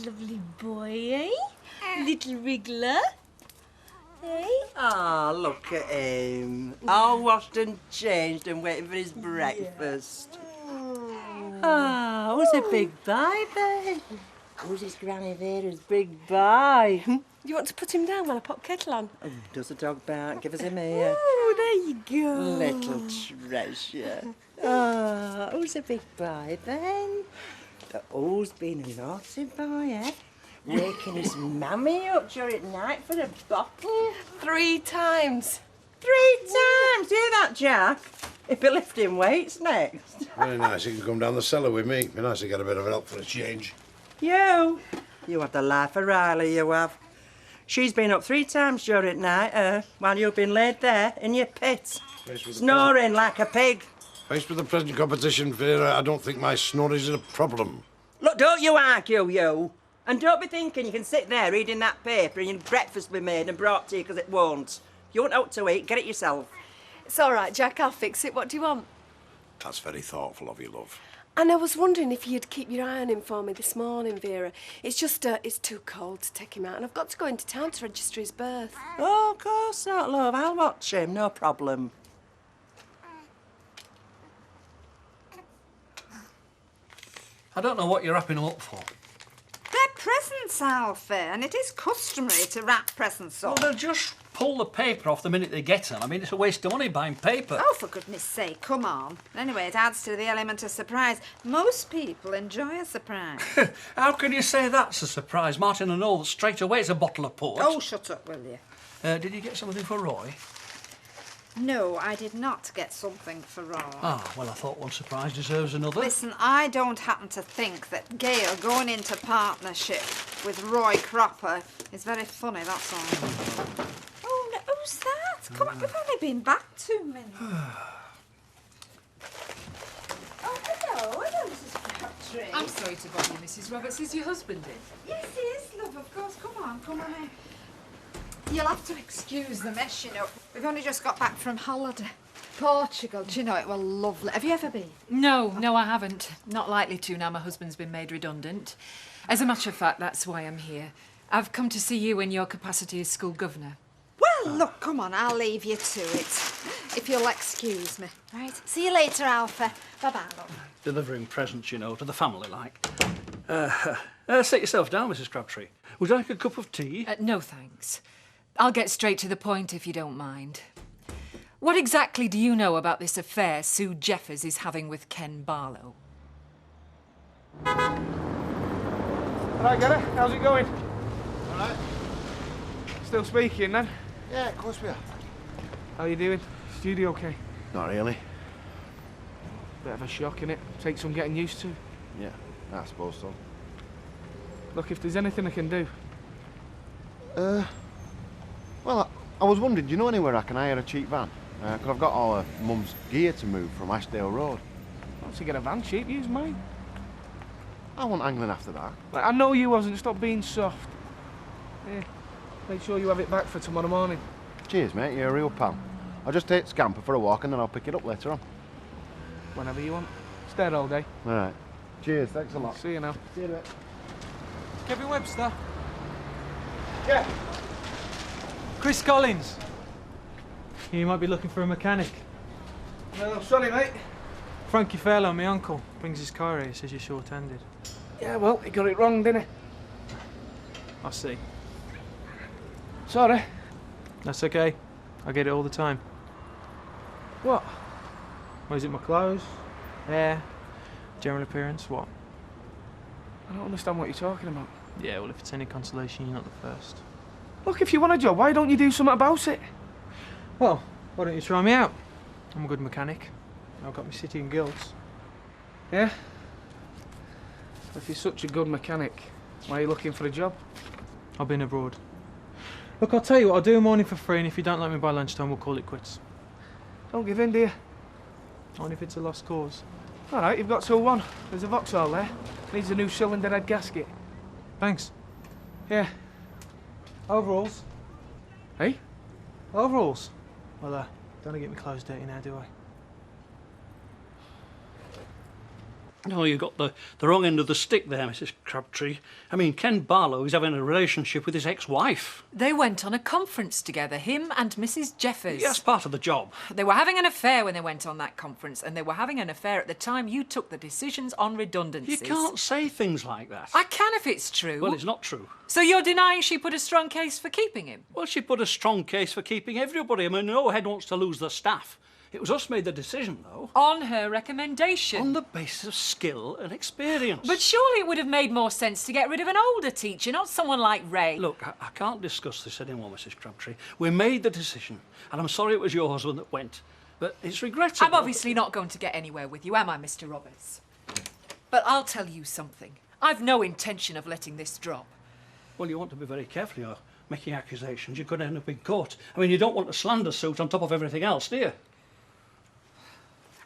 lovely boy, eh? Little wriggler. Eh? Ah, look at him. All washed and changed and waiting for his breakfast. Ah, who's a big boy then? Who's his Granny Vera's big boy? You want to put him down while I pop kettle on? Oh, does the dog bark? Give us him here. Oh, there you go. Little treasure. Ah, who's a big boy then? Who's been a naughty boy, eh? Waking his mammy up during night for a bottle? 3 times. 3 times! Hear that, Jack? He'll be lifting weights next. Very nice. You can come down the cellar with me. Be nice to get a bit of help for a change. You have the life of Riley, you have. She's been up 3 times during night, while you've been laid there in your pit, snoring like a pig. Faced with the present competition, Vera, I don't think my snoring is a problem. Look, don't you argue, you. And don't be thinking you can sit there reading that paper and your breakfast will be made and brought to you because it won't. You want out to eat, get it yourself. It's all right, Jack. I'll fix it. What do you want? That's very thoughtful of you, love. And I was wondering if you'd keep your eye on him for me this morning, Vera. It's just, it's too cold to take him out, and I've got to go into town to register his birth. Oh, of course not, love. I'll watch him, no problem. I don't know what you're wrapping them up for. They're presents, Alfie, and it is customary to wrap presents Well, up. they'll just pull the paper off the minute they get them. I mean, it's a waste of money buying paper. Oh, for goodness sake, come on. Anyway, it adds to the element of surprise. Most people enjoy a surprise. How can you say that's a surprise? Martin and all straight away it's a bottle of port. Oh, shut up, will you? Did you get something for Roy? No, I did not get something for Roy. Ah, well, I thought one surprise deserves another. Listen, I don't happen to think that Gail going into partnership with Roy Cropper is very funny, that's all. Oh, no, who's that? Come on, we've only been back 2 minutes. Oh, hello, Mrs. Crabtree. I'm sorry to bother you, Mrs. Roberts. Is your husband in? Yes, he is, love, of course. Come on. You'll have to excuse the mess, you know. We've only just got back from holiday. Portugal, do you know, it was lovely. Have you ever been? No, I haven't. Not likely to now my husband's been made redundant. As a matter of fact, that's why I'm here. I've come to see you in your capacity as school governor. Well, look, come on, I'll leave you to it. If you'll excuse me. Right, see you later, Alpha. Bye-bye, love. Delivering presents, you know, to the family, like. Sit yourself down, Mrs. Crabtree. Would you like a cup of tea? No, thanks. I'll get straight to the point if you don't mind. What exactly do you know about this affair Sue Jeffers is having with Ken Barlow? All right, Gary, how's it going? All right. Still speaking, then? Yeah, of course we are. How you doing? Studio okay? Not really. Bit of a shock, innit? Takes some getting used to. Yeah, I suppose so. Look, if there's anything I can do. Well, I was wondering, do you know anywhere I can hire a cheap van? Because I've got all of Mum's gear to move from Ashdale Road. Once you get a van cheap, use mine. I want angling after that. Like, I know you wasn't. Stop being soft. Yeah. Make sure you have it back for tomorrow morning. Cheers, mate. You're a real pal. I'll just take Scamper for a walk and then I'll pick it up later on. Whenever you want. Stay there all day. All right. Cheers. Thanks a lot. See you now. See you in a bit. Kevin Webster. Yeah. Chris Collins. You might be looking for a mechanic. No, sorry, mate. Frankie Fairlow, my uncle, brings his car here, says you're short-handed. Yeah, well, he got it wrong, didn't he? I see. Sorry. That's okay. I get it all the time. What? Or is it my clothes? Hair? General appearance? What? I don't understand what you're talking about. Yeah, well, if it's any consolation, you're not the first. Look, if you want a job, why don't you do something about it? Well, why don't you try me out? I'm a good mechanic. I've got my city and guilds. Yeah? If you're such a good mechanic, why are you looking for a job? I've been abroad. Look, I'll tell you what, I'll do a morning for free, and if you don't like me by lunchtime, we'll call it quits. Don't give in, do you? Only if it's a lost cause. All right, you've got till 1. There's a Vauxhall there. Needs a new cylinder head gasket. Thanks. Yeah. Overalls? Hey? Overalls? Well, don't get me clothes dirty now, do I? No, you got the wrong end of the stick there, Mrs. Crabtree. I mean, Ken Barlow is having a relationship with his ex-wife. They went on a conference together, him and Mrs. Jeffers. Yes, part of the job. They were having an affair when they went on that conference, and they were having an affair at the time you took the decisions on redundancies. You can't say things like that. I can if it's true. Well, it's not true. So you're denying she put a strong case for keeping him? Well, she put a strong case for keeping everybody. I mean, no head wants to lose the staff. It was us made the decision, though. On her recommendation? On the basis of skill and experience. But surely it would have made more sense to get rid of an older teacher, not someone like Ray. Look, I can't discuss this anymore, Mrs. Crabtree. We made the decision, and I'm sorry it was your husband that went. But it's regrettable. I'm obviously not going to get anywhere with you, am I, Mr. Roberts? But I'll tell you something. I've no intention of letting this drop. Well, you want to be very careful. You're making accusations. You could end up in court. I mean, you don't want a slander suit on top of everything else, do you?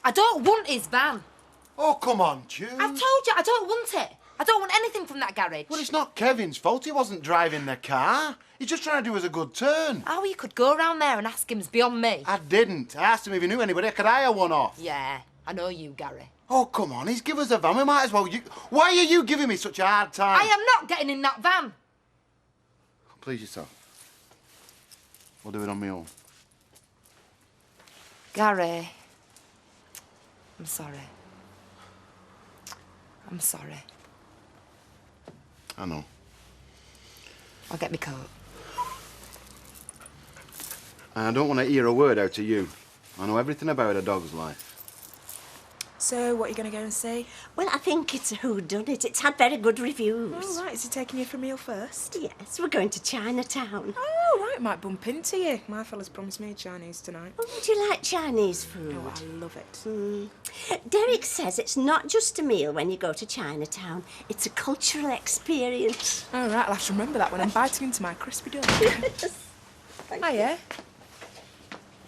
I don't want his van. Oh, come on, June. I've told you, I don't want it. I don't want anything from that garage. Well, it's not Kevin's fault. He wasn't driving the car. He's just trying to do us a good turn. How you could go round there and ask him's beyond me. I didn't. I asked him if he knew anybody I could hire one off. Yeah, I know you, Gary. Oh, come on. He's give us a van. We might as well... Why are you giving me such a hard time? I am not getting in that van. Please yourself. We'll do it on my own. Gary. I'm sorry. I'm sorry. I know. I'll get me coat. I don't want to hear a word out of you. I know everything about a dog's life. So, what are you going to go and see? Well, I think it's a whodunit. It's had very good reviews. Oh, right. Is he taking you for a meal first? Yes, we're going to Chinatown. Oh, right. Might bump into you. My fella's promised me Chinese tonight. Oh, do you like Chinese food? Oh, I love it. Derek says it's not just a meal when you go to Chinatown. It's a cultural experience. Oh, right. I'll have to remember that when I'm biting into my crispy donut. Hiya.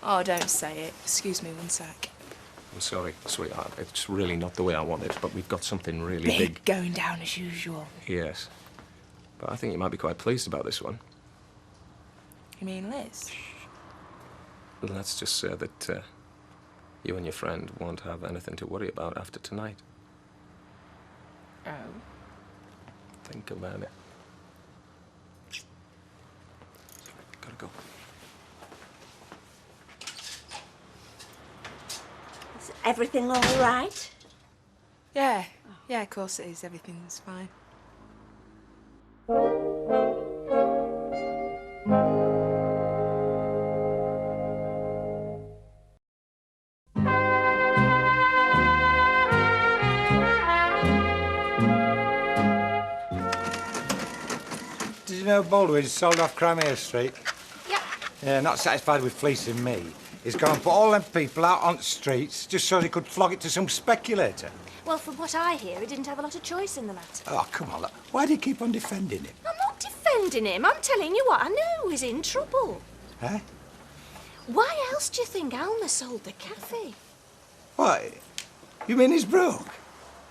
Oh, don't say it. Excuse me one sec. I'm sorry, sweetheart. It's really not the way I want it, but we've got something really big. Going down as usual. Yes. But I think you might be quite pleased about this one. You mean Liz? Let's just say that you and your friend won't have anything to worry about after tonight. Oh. Think about it. Sorry, gotta go. Is everything all right? Yeah. Yeah, of course it is. Everything's fine. Did you know Baldwin's sold off Crimea Street? Yeah. Yeah, not satisfied with fleecing me. He's gone and put all them people out on the streets just so he could flog it to some speculator. Well, from what I hear, he didn't have a lot of choice in the matter. Oh, come on, look. Why do you keep on defending him? I'm not defending him. I'm telling you what I know. He's in trouble. Huh? Why else do you think Alma sold the cafe? What? You mean he's broke?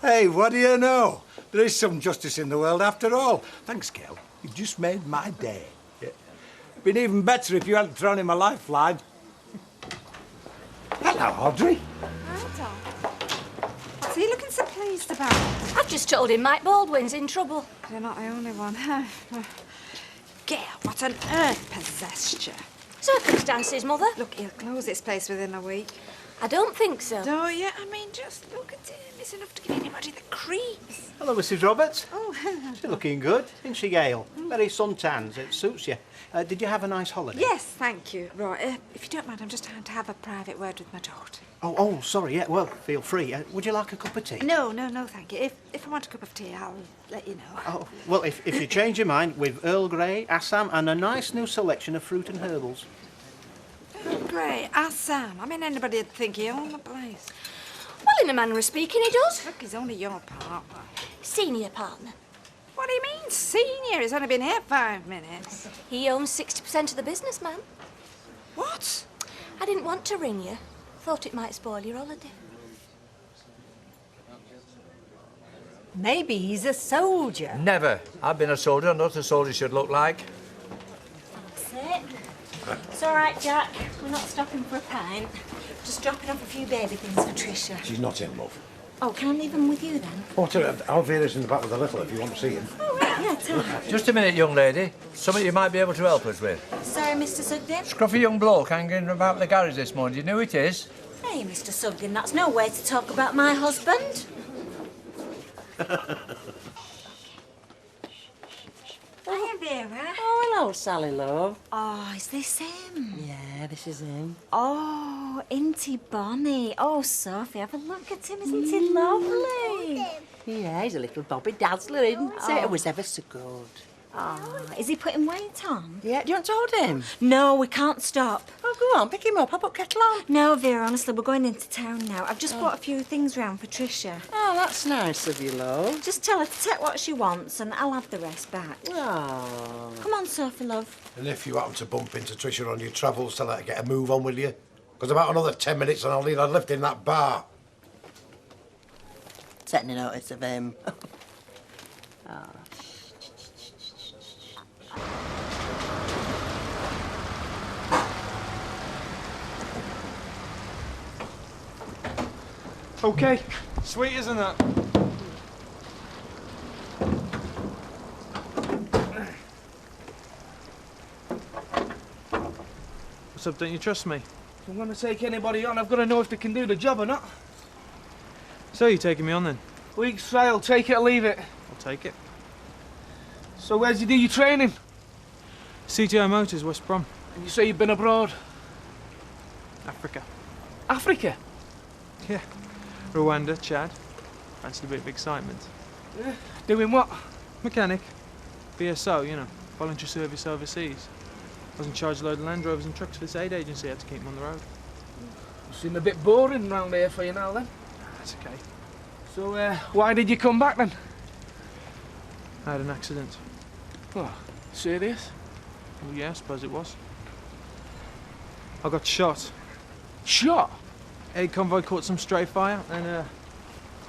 Hey, what do you know? There is some justice in the world after all. Thanks, Gail. You've just made my day. Yeah. Been even better if you hadn't thrown him a lifeline. Hello, Audrey. Hi, Dad. What's he looking so pleased about? I've just told him Mike Baldwin's in trouble. You're not the only one. Gail, what on earth possessed you? Circumstances, Mother. Look, he'll close this place within a week. I don't think so. Don't you? I mean, just look at him. It's enough to give anybody the creeps. Hello, Mrs. Roberts. Oh, hello. She's looking good, isn't she, Gail? Very suntans. It suits you. Did you have a nice holiday? Yes, thank you. Right, if you don't mind, I'm just trying to have a private word with my daughter. Oh, sorry. Yeah, well, feel free. Would you like a cup of tea? No, thank you. If I want a cup of tea, I'll let you know. Oh, well, if you change your mind, with Earl Grey, Assam, and a nice new selection of fruit and herbals. Oh, great. Ask Sam. I mean, anybody'd think he owned the place. Well, in a manner of speaking, he does. Look, he's only your partner. Senior partner. What do you mean, senior? He's only been here 5 minutes. He owns 60% of the business, ma'am. What? I didn't want to ring you. Thought it might spoil your holiday. Maybe he's a soldier. Never. I've been a soldier. I know what a soldier should look like. That's it. It's all right, Jack. We're not stopping for a pint. Just dropping off a few baby things for Tricia. She's not in love. Oh, can I leave him with you then? Oh, Alvira's in the back with the little if you want to see him. Oh, right, yeah, tell me. Just a minute, young lady. Something you might be able to help us with. Sorry, Mr Sugden. Scruffy young bloke hanging about the garage this morning. Do you know who it is? Hey, Mr Sugden, that's no way to talk about my husband. Hiya, Vera. Oh, hello, Sally, love. Oh, is this him? Yeah, this is him. Oh, ain't he bonny? Oh, Sophie, have a look at him. Isn't he lovely? Yeah, he's a little Bobby Dazzler, isn't he? Oh. It was ever so good. Oh, is he putting weight on? Yeah, do you want to hold him? No, we can't stop. Oh, go on, pick him up. I'll put kettle on. No, Vera, honestly, we're going into town now. I've just brought a few things round for Tricia. Oh, that's nice of you, love. Just tell her to take what she wants and I'll have the rest back. Oh. Come on, Sophie, love. And if you happen to bump into Tricia on your travels, tell her to get a move on, will you? Because about another 10 minutes and I'll need a lift in that bar. Taking a notice of him. Oh. Okay. Sweet, isn't that? What's up, don't you trust me? If I'm going to take anybody on, I've got to know if they can do the job or not. So you're taking me on then? Week's trial, take it or leave it. I'll take it. So where'd you do your training? CTO Motors, West Brom. And you say you've been abroad? Africa. Africa? Yeah. Rwanda, Chad. Fancy a bit of excitement. Yeah. Doing what? Mechanic. BSO, you know. Voluntary service overseas. I was in charge of a load of Land Rovers and trucks for this aid agency. I had to keep them on the road. You seem a bit boring round here for you now then. That's okay. So why did you come back then? I had an accident. Oh, serious? Well, yeah, I suppose it was. I got shot. Shot? Aid convoy caught some stray fire and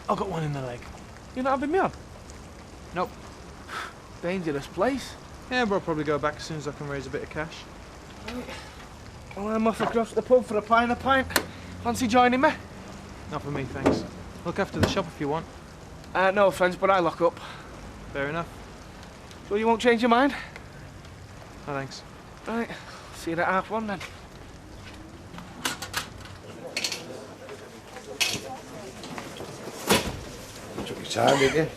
I got one in the leg. You're not having me on? Nope. Dangerous place. Yeah, but I'll probably go back as soon as I can raise a bit of cash. Right. Well, I'm off across the pub for a pint. Fancy joining me? Not for me, thanks. Look after the shop if you want. No offence, but I lock up. Fair enough. So you won't change your mind? No, thanks. Right. See you at 1:30 then. Took your time, didn't you?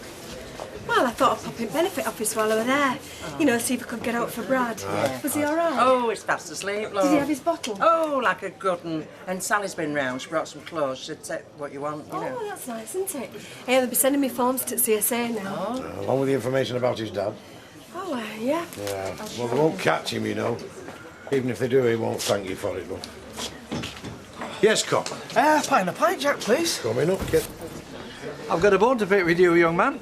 Well, I thought I'd pop in benefit office while I were there. You know, see if I could get out for Brad. Was he all right? Oh, he's fast asleep, love. Did he have his bottle? Oh, like a good one. And Sally's been round. She brought some clothes. She'd take what you want, you know. Oh, that's nice, isn't it? Hey, they'll be sending me forms to CSA now. Along with the information about his dad. Oh, yeah. Yeah. Well, they won't catch him, you know. Even if they do, he won't thank you for it, love. Yes, cop. Pint, Jack, please. Coming up, kid. I've got a bone to pick with you, young man.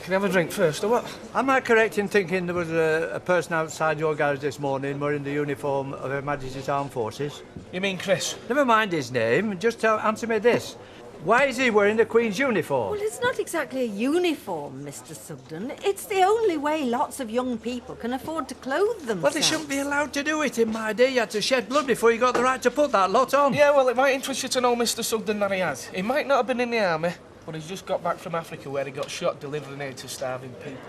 Can I have a drink first, or what? Am I correct in thinking there was a person outside your garage this morning wearing the uniform of Her Majesty's Armed Forces? You mean Chris? Never mind his name, just answer me this. Why is he wearing the Queen's uniform? Well, it's not exactly a uniform, Mr. Sugden. It's the only way lots of young people can afford to clothe themselves. Well, they shouldn't be allowed to do it in my day. You had to shed blood before you got the right to put that lot on. Yeah, well, it might interest you to know Mr. Sugden that he has. He might not have been in the army, but he's just got back from Africa where he got shot delivering aid to starving people.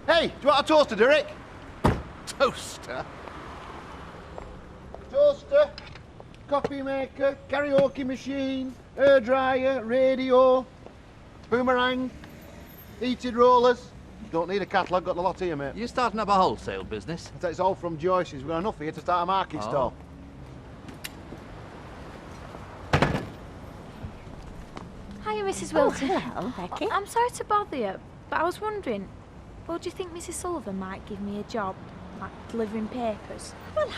Hey, do you want a toaster, Derek? Toaster? Toaster, coffee maker, karaoke machine, hair dryer, radio, boomerang, heated rollers. Don't need a catalogue, got the lot here, mate. You starting up a wholesale business? It's all from Joyce's. We've got enough here to start a market stall. Hiya, Mrs. Wilton. hello, Becky. I'm sorry to bother you, but I was wondering, well, do you think Mrs. Sullivan might give me a job, like delivering papers? Well,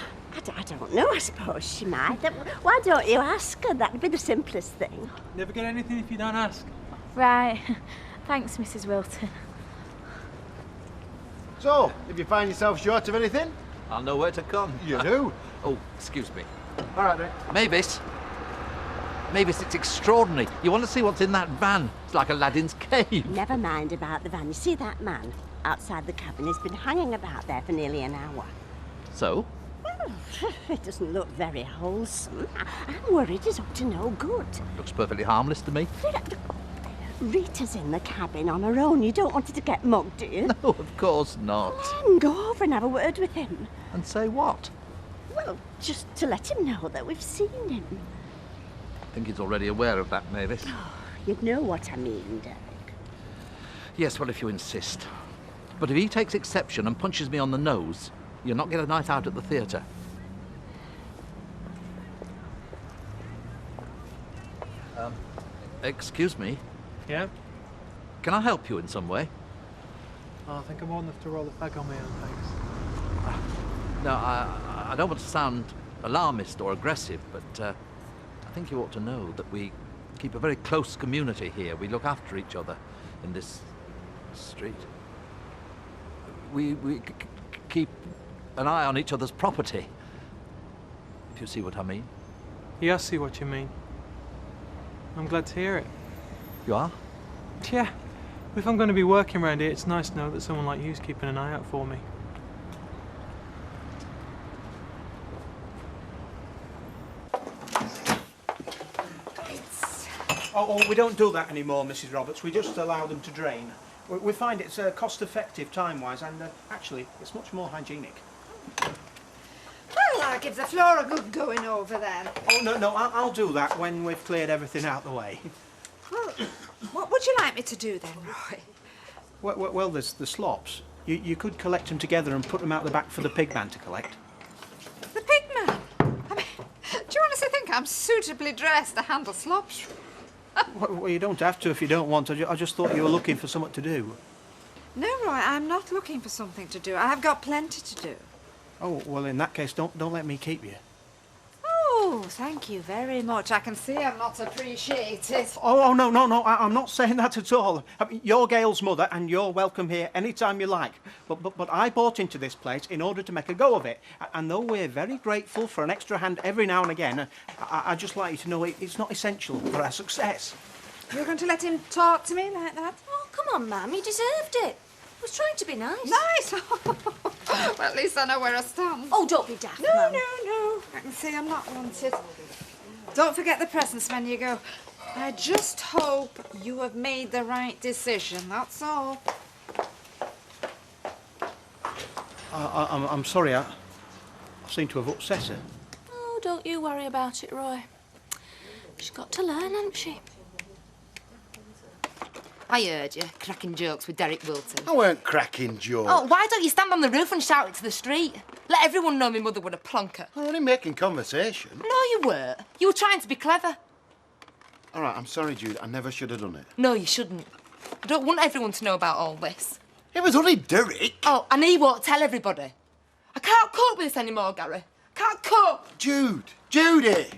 I don't know. I suppose she might. Why don't you ask her? That'd be the simplest thing. Never get anything if you don't ask. Right. Thanks, Mrs. Wilton. So, if you find yourself short of anything, I'll know where to come. you do. Oh, excuse me. All right, then. Mavis. Mavis, it's extraordinary. You want to see what's in that van? It's like Aladdin's cave. Never mind about the van. You see that man outside the cabin? He's been hanging about there for nearly an hour. So? Well, it doesn't look very wholesome. I'm worried he's up to no good. Looks perfectly harmless to me. Rita's in the cabin on her own. You don't want her to get mugged, do you? No, of course not. Go over and have a word with him. And say what? Well, just to let him know that we've seen him. I think he's already aware of that, Mavis. You know what I mean, Derek. Yes, well, if you insist. But if he takes exception and punches me on the nose, you'll not get a night out at the theatre. Excuse me. Yeah? Can I help you in some way? Oh, I think I'm old enough to roll the bag on my own, thanks. No, I don't want to sound alarmist or aggressive, but I think you ought to know that we keep a very close community here. We look after each other in this street. We keep an eye on each other's property, if you see what I mean. Yeah, I see what you mean. I'm glad to hear it. You are? Yeah. If I'm going to be working around here, it's nice to know that someone like you's keeping an eye out for me. Oh, we don't do that anymore, Mrs. Roberts. We just allow them to drain. We find it's cost-effective time-wise, and actually, it's much more hygienic. Well, I'll give the floor a good going over then. Oh, no, I'll do that when we've cleared everything out the way. Well, what would you like me to do then, Roy? Well, there's the slops. You could collect them together and put them out the back for the pig man to collect. The pigman? I mean, do you honestly think I'm suitably dressed to handle slops? Well, you don't have to if you don't want. I just thought you were looking for something to do. No, Roy, I'm not looking for something to do. I've got plenty to do. Oh, well, in that case, don't let me keep you. Oh, thank you very much. I can see I'm not appreciated. Oh, no, I'm not saying that at all. I mean, you're Gail's mother, and you're welcome here anytime you like. But I bought into this place in order to make a go of it. And though we're very grateful for an extra hand every now and again, I'd just like you to know it's not essential for our success. You're going to let him talk to me like that? Oh, come on, Mum. He deserved it. I was trying to be nice. Nice? Well, at least I know where I stand. Oh, don't be daft, No. Mum. I can see I'm not wanted. Don't forget the presents when you go. I just hope you have made the right decision, that's all. I'm sorry, I seem to have upset her. Oh, don't you worry about it, Roy. She's got to learn, hasn't she? I heard you cracking jokes with Derek Wilton. I weren't cracking jokes. Oh, why don't you stand on the roof and shout it to the street? Let everyone know my mother was a plonker. We're only making conversation. No, you weren't. You were trying to be clever. All right, I'm sorry, Jude. I never should have done it. No, you shouldn't. I don't want everyone to know about all this. It was only Derek. Oh, and he won't tell everybody. I can't cope with this anymore, Gary. Can't cope. Judy!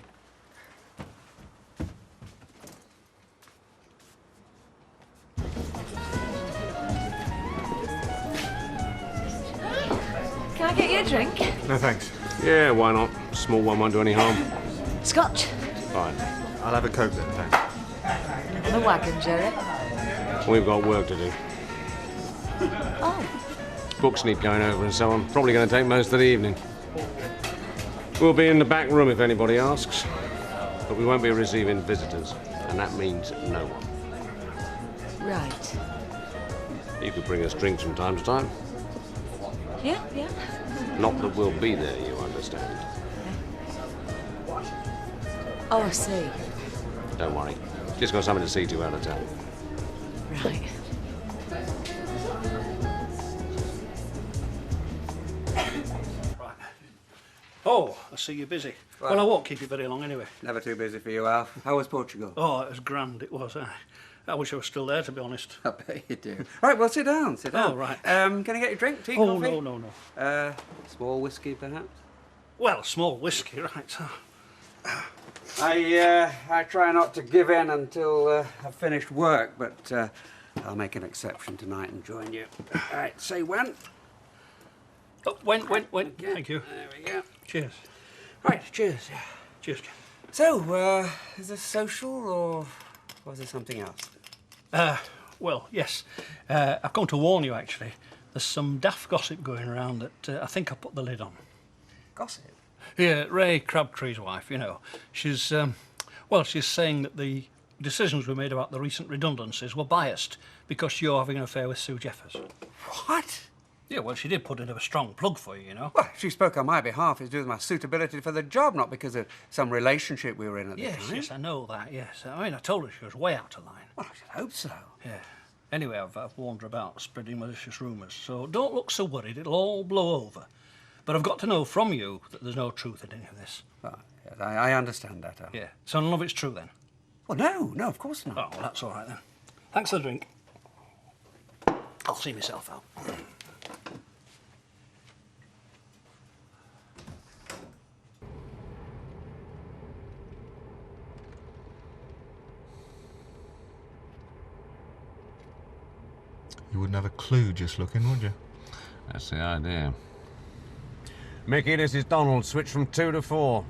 Can I get you a drink? No, thanks. Yeah, why not? Small one won't do any harm. Scotch. Fine. I'll have a Coke then, thanks. On the wagon, Jerry. We've got work to do. Oh. Books need going over and so on. Probably going to take most of the evening. We'll be in the back room if anybody asks. But we won't be receiving visitors. And that means no one. Right. You could bring us drinks from time to time. Yeah. Not that we'll be there, you understand. Oh, I see. Don't worry. Just got something to see to out of town. Right. Oh, I see you're busy. Well, I won't keep you very long anyway. Never too busy for you, Alf. How was Portugal? Oh, it was grand, it was. I wish I was still there, to be honest. I bet you do. Right, well, sit down, sit down. Oh, right. Can I get you a drink, tea, Oh, coffee? no. Small whiskey, perhaps? Well, small whiskey, right. I try not to give in until I've finished work, but I'll make an exception tonight and join you. All right, say when. Oh, when. Okay. Thank you. There we go. Cheers. Right, cheers. Cheers. So, is this social or was there something else? Well, yes. I've come to warn you, actually. There's some daft gossip going around that I think I put the lid on. Gossip? Yeah, Ray Crabtree's wife, you know. She's, she's saying that the decisions we made about the recent redundancies were biased because you're having an affair with Sue Jeffers. What? Yeah, well, she did put in a strong plug for you, you know. Well, she spoke on my behalf. It's due to my suitability for the job, not because of some relationship we were in at the time. Yes, I know that, yes. I mean, I told her she was way out of line. Well, I should hope so. Yeah. Anyway, I've warned her about spreading malicious rumours, so don't look so worried. It'll all blow over. But I've got to know from you that there's no truth in any of this. Yes, I understand that. Yeah. So none of it's true, then? Well, no, of course not. Oh, well, that's all right, then. Thanks for the drink. I'll see myself out. You wouldn't have a clue just looking, would you? That's the idea. Mickey, this is Donald. Switch from 2 to 4.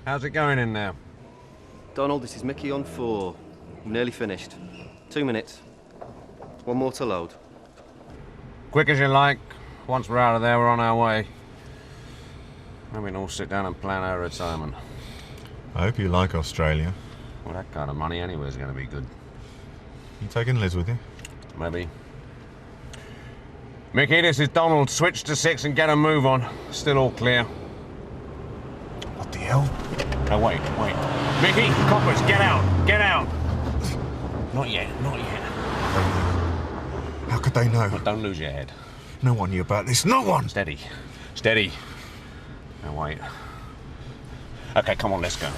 How's it going in there? Donald, this is Mickey on 4. I'm nearly finished. 2 minutes. 1 more to load. Quick as you like. Once we're out of there, we're on our way. Maybe we can all sit down and plan our retirement. I hope you like Australia. Well, that kind of money anyway is going to be good. You taking Liz with you? Maybe. Mickey, this is Donald. Switch to 6 and get a move on. Still all clear. What the hell? No, wait. Mickey, coppers, get out! Get out! Not yet. How could they know? Well, don't lose your head. No one knew about this. No one! Steady. Now, wait. Okay, come on, let's go.